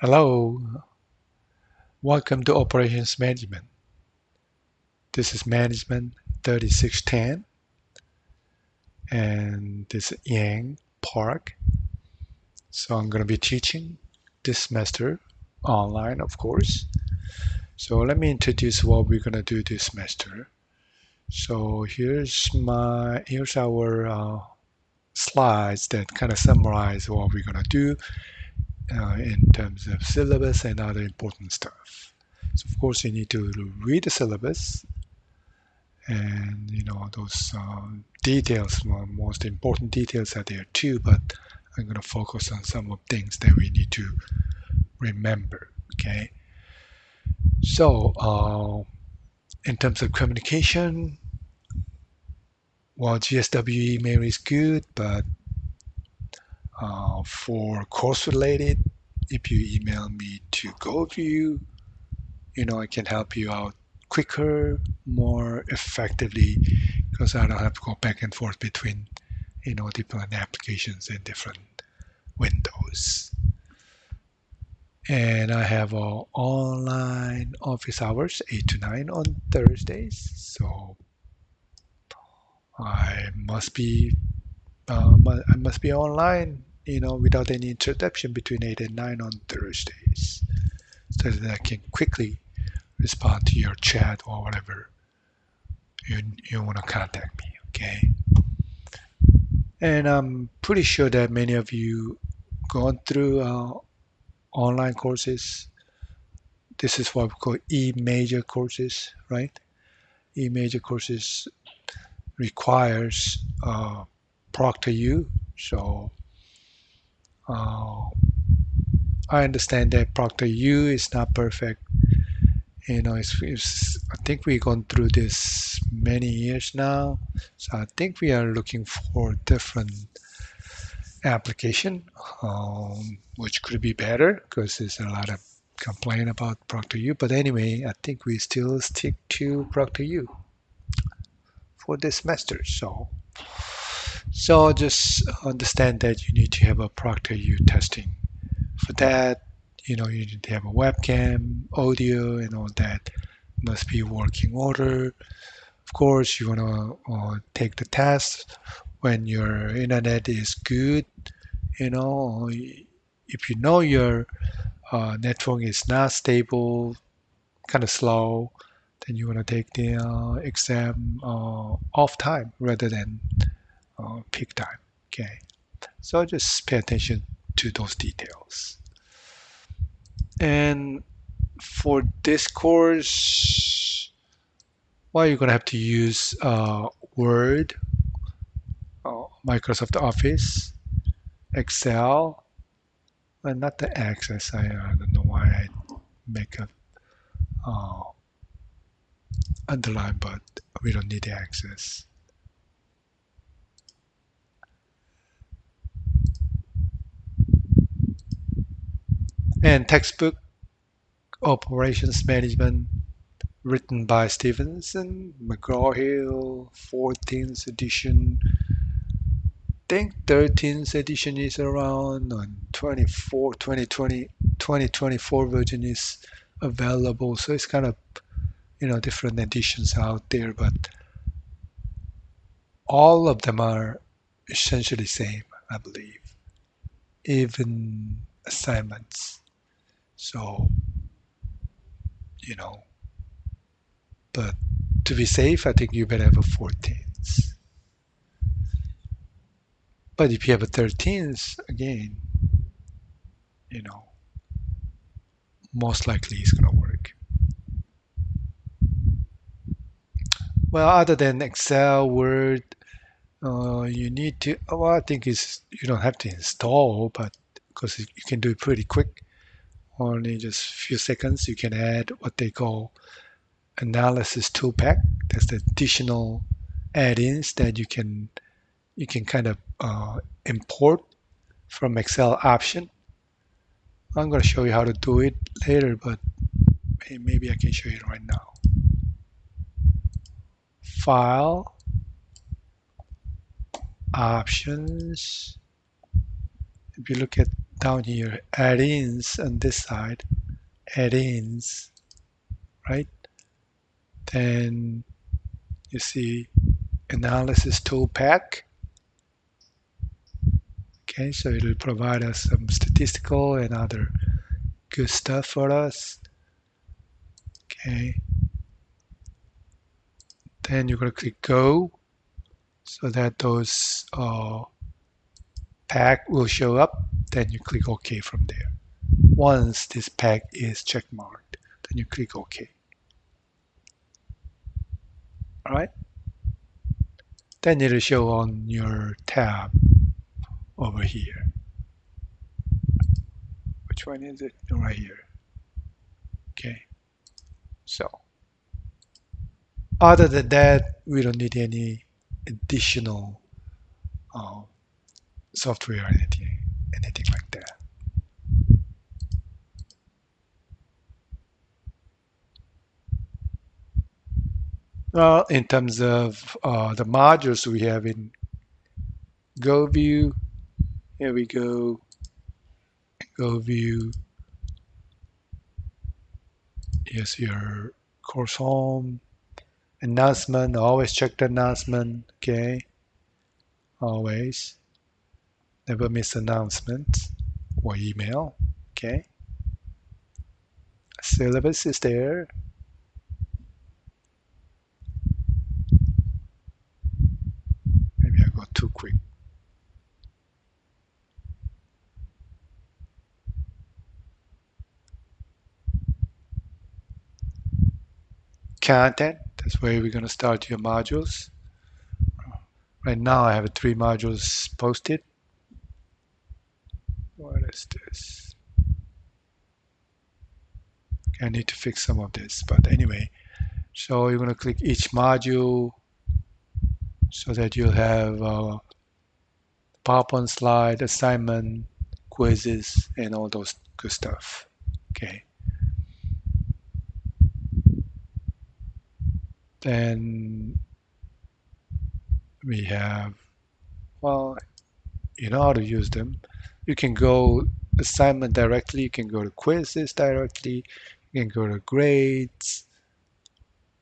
Hello, welcome to Operations Management. This is Management 3610 and this is Yang Park. So I'm going to be teaching this semester online, of course. So let me introduce what we're going to do this semester. So here's our slides that kind of summarize what we're going to do in terms of syllabus and other important stuff. So of course you need to read the syllabus and those details, most important details are there too, but I'm going to focus on some of things that we need to remember. Okay, so in terms of communication, well, GSW email is good, but for course related, if you email me to GoView, I can help you out quicker, more effectively, because I don't have to go back and forth between different applications and different windows. And I have online office hours 8 to 9 on Thursdays. So I must be online, without any interruption between 8 and 9 on Thursdays, so that I can quickly respond to your chat or whatever you want to contact me. Okay. And I'm pretty sure that many of you gone through online courses. This is what we call E-major courses, right? E-major courses requires Proctor So uh, I understand that Proctor is not perfect. I think we've gone through this many years now. So I think we are looking for different application, which could be better because there's a lot of complaint about Proctor But anyway, I think we still stick to Proctor for this semester. So just understand that you need to have a Proctor testing. For that, you need to have a webcam, audio, and all that must be working order. Of course, you want to take the test when your internet is good. If you know your network is not stable, kind of slow, then you want to take the exam off time rather than peak time. Okay, so just pay attention to those details. And for this course, well, you're gonna have to use Word, Microsoft Office, Excel, and not the Access. I don't know why I make a uh, underline, but we don't need the Access. And textbook operations management written by Stevenson, McGraw-Hill, 14th edition. I think 13th edition is around on 24, 2020, 2024 version is available. So it's kind of, different editions out there, but all of them are essentially same, I believe, even assignments. So, you know, but to be safe, I think you better have a 14th. But if you have a 13th, again, you know, most likely it's going to work. Well, other than Excel, Word, you need to, well, I think you don't have to install, but because you can do it pretty quick, only just a few seconds, you can add what they call analysis tool pack. That's the additional add-ins that you can kind of import from Excel option. I'm going to show you how to do it later, but maybe I can show you right now. File, options. If you look at down here, add-ins on this side, add-ins, right? Then you see analysis tool pack. Okay, so it'll provide us some statistical and other good stuff for us. Okay, then you're going to click go so that those pack will show up. Then you click OK from there. Once this pack is checkmarked, then you click OK. All right. Then it'll show on your tab over here. Which one is it? Right here. Okay. So other than that, we don't need any additional uh, software or anything like that. Well, in terms of the modules we have in GoView, here we go. GoView. Here's your course home. Announcement. Always check the announcement. Okay. Always. Never miss announcements or email. Okay. Syllabus is there. Maybe I got too quick. Content. That's where we're going to start your modules. Right now I have 3 modules posted. What is this? Okay, I need to fix some of this, but anyway. So you're going to click each module so that you'll have PowerPoint slide, assignment, quizzes, and all those good stuff. Okay. Then we have, well, you know how to use them. You can go assignment directly, you can go to quizzes directly, you can go to grades,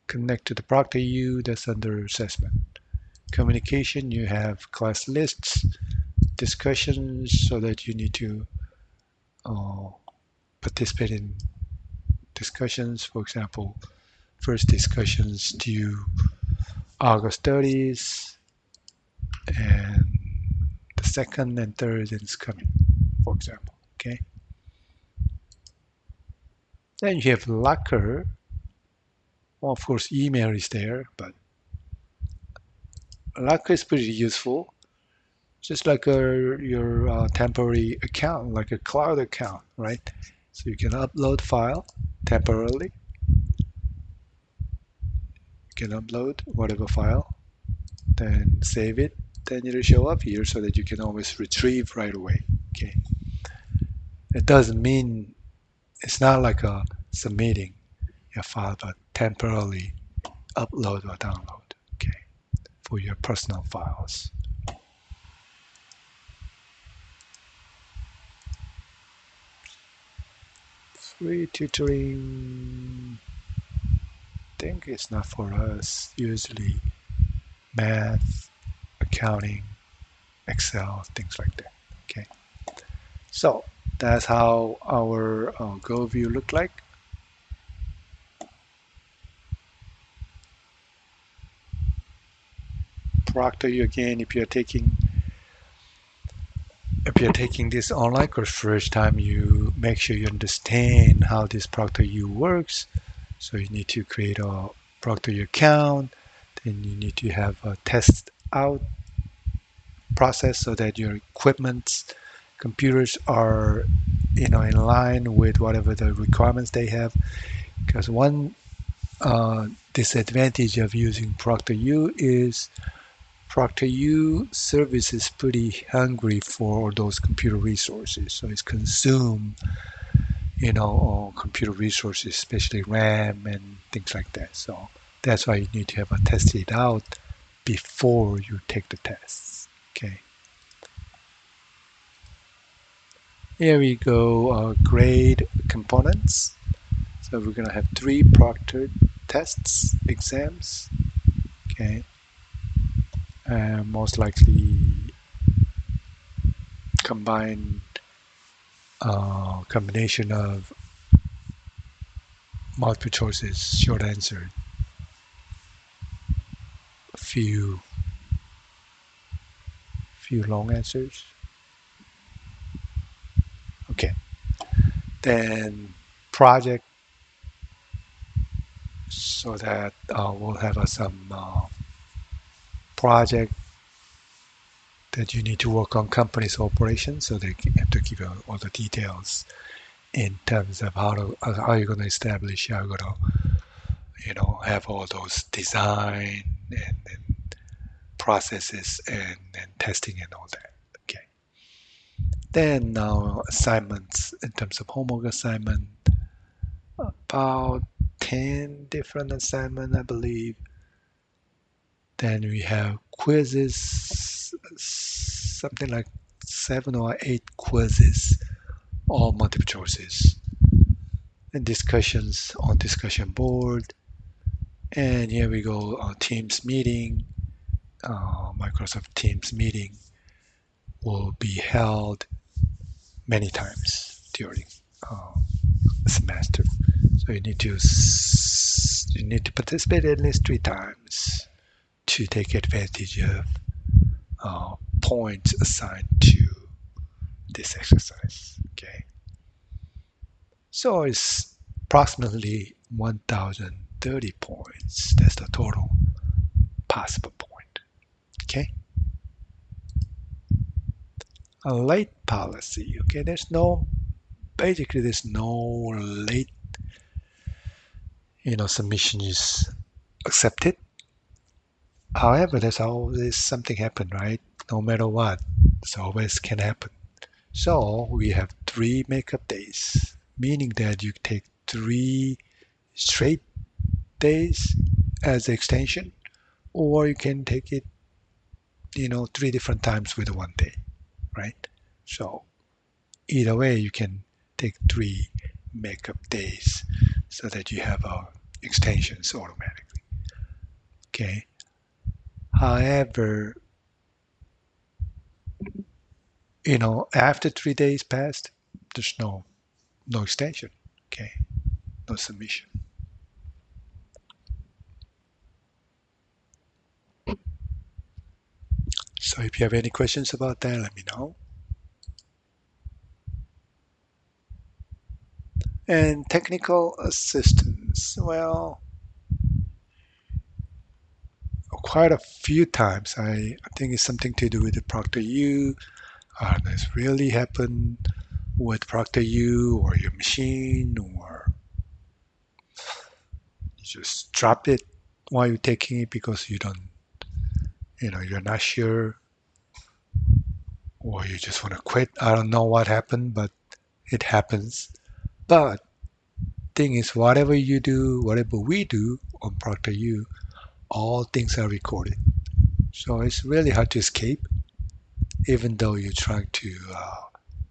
connect to the ProctorU, that's under assessment. Communication, you have class lists, discussions, so that you need to participate in discussions. For example, first discussions due August 30th, and the second and third is coming, for example. Okay. Then you have Locker. Well, of course, email is there, but Locker is pretty useful. Just like your temporary account, like a cloud account, right? So you can upload file temporarily. You can upload whatever file, then save it, then it'll show up here so that you can always retrieve right away. Okay. It doesn't mean it's not like a submitting your file, but temporarily upload or download. Okay, for your personal files. Free tutoring, I think it's not for us. Usually math, accounting, Excel, things like that. Okay, so that's how our Go view look like. Proctor you again if you're taking this online course first time, you make sure you understand how this ProctorU works. So you need to create a ProctorU account, then you need to have a test out process so that your equipment, computers are in line with whatever the requirements they have. Because one disadvantage of using ProctorU is ProctorU service is pretty hungry for those computer resources, so it's consumed, computer resources, especially RAM and things like that. So that's why you need to have a test it out before you take the tests. Okay. Here we go, grade components. So we're gonna have 3 proctored tests, exams, okay, and most likely combine combination of multiple choices, short answer, few long answers. Okay, then project, so that we'll have some project that you need to work on company's operations, so they have to give you all the details in terms of how you're going to establish, how you're going to have all those design and processes and testing and all that. Okay. Then now assignments in terms of homework assignment, about 10 different assignments, I believe. Then we have quizzes, something like 7 or 8 quizzes, all multiple choices, and discussions on discussion board. And here we go, Teams meeting, Microsoft Teams meeting will be held many times during uh, a semester. So you need to participate at least 3 times to take advantage of points assigned to this exercise. Okay, so it's approximately 1,030 points. That's the total possible point. Okay, a late policy. Okay, there's no late submission is accepted. However, there's always something happen, right? No matter what, it's always can happen. So we have 3 makeup days, meaning that you take 3 straight days as extension, or you can take it, 3 different times with one day, right? So either way, you can take 3 makeup days so that you have extensions automatically. Okay. However, after 3 days passed, there's no extension. Okay, no submission. So if you have any questions about that, let me know. And technical assistance, well, quite a few times. I think it's something to do with the Proctor U. This really happened with Proctor U or your machine, or you just drop it while you're taking it because you don't, you're not sure, or you just want to quit. I don't know what happened, but it happens. But thing is, whatever you do, whatever we do on Proctor U, all things are recorded. So it's really hard to escape, even though you try to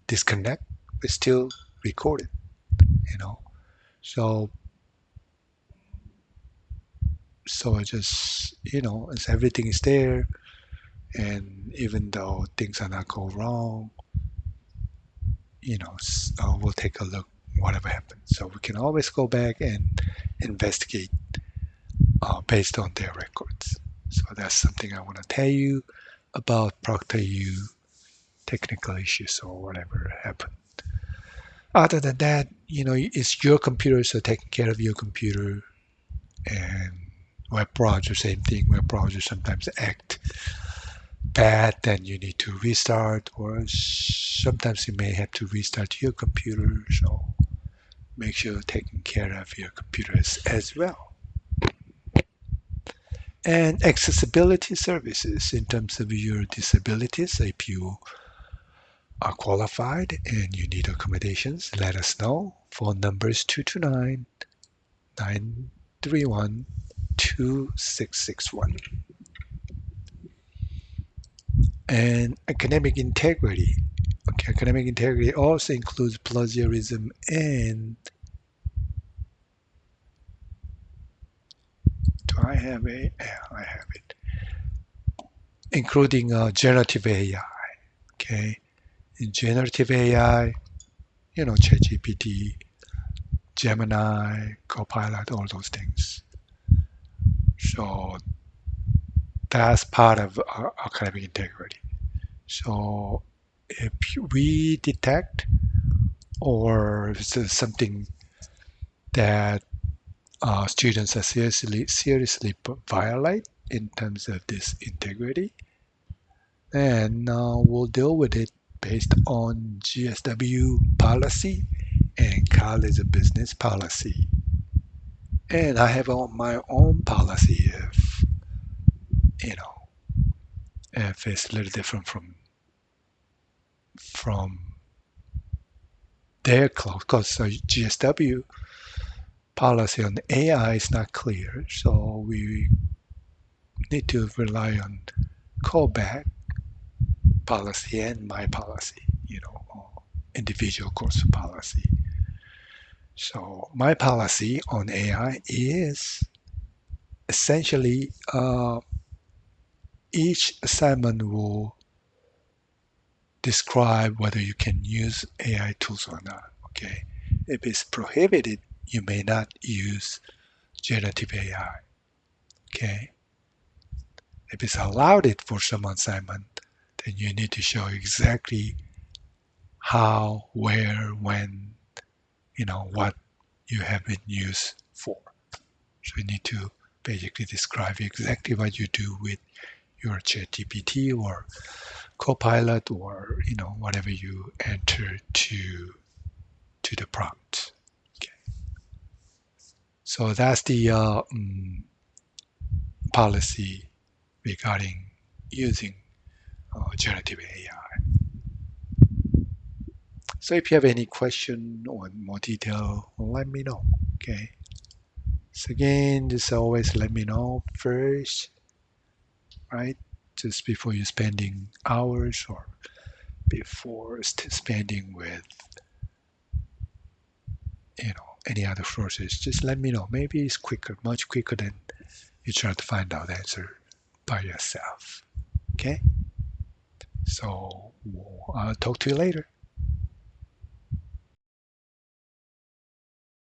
disconnect, it's still recorded, you know. So I just, it's everything is there, and even though things are not go wrong, we'll take a look whatever happened. So we can always go back and investigate based on their records. So that's something I want to tell you about Proctor U technical issues or whatever happened. Other than that, it's your computer, so taking care of your computer. And web browser, same thing. Web browser sometimes act bad, then you need to restart, or sometimes you may have to restart your computer. So make sure you're taking care of your computers as well. And accessibility services in terms of your disabilities. If you are qualified and you need accommodations, let us know. Phone number is 229 931 2661. And academic integrity. Okay, academic integrity also includes plagiarism and do I have a? Yeah, I have it, including generative AI. Okay, in generative AI, ChatGPT, Gemini, Copilot, all those things. So that's part of academic integrity. So if we detect or if there's something that students are seriously violate in terms of this integrity, then we'll deal with it based on GSW policy and college of business policy. And I have my own policy you know, if it's a little different from their cloud, because GSW policy on AI is not clear, so we need to rely on callback policy and my policy, or individual course policy. So my policy on AI is essentially each assignment will describe whether you can use AI tools or not. Okay, if it's prohibited, you may not use generative AI. Okay, if it's allowed it for some assignment, then you need to show exactly how, where, when, what you have been used for. So you need to basically describe exactly what you do with your ChatGPT or Copilot or whatever you enter to the prompt. Okay. So that's the policy regarding using generative AI. So if you have any question or more detail, let me know. Okay. So again, just always let me know first, right? Just before you're spending hours or before spending with any other sources. Just let me know. Maybe it's quicker, much quicker than you try to find out the answer by yourself. Okay. So I'll talk to you later.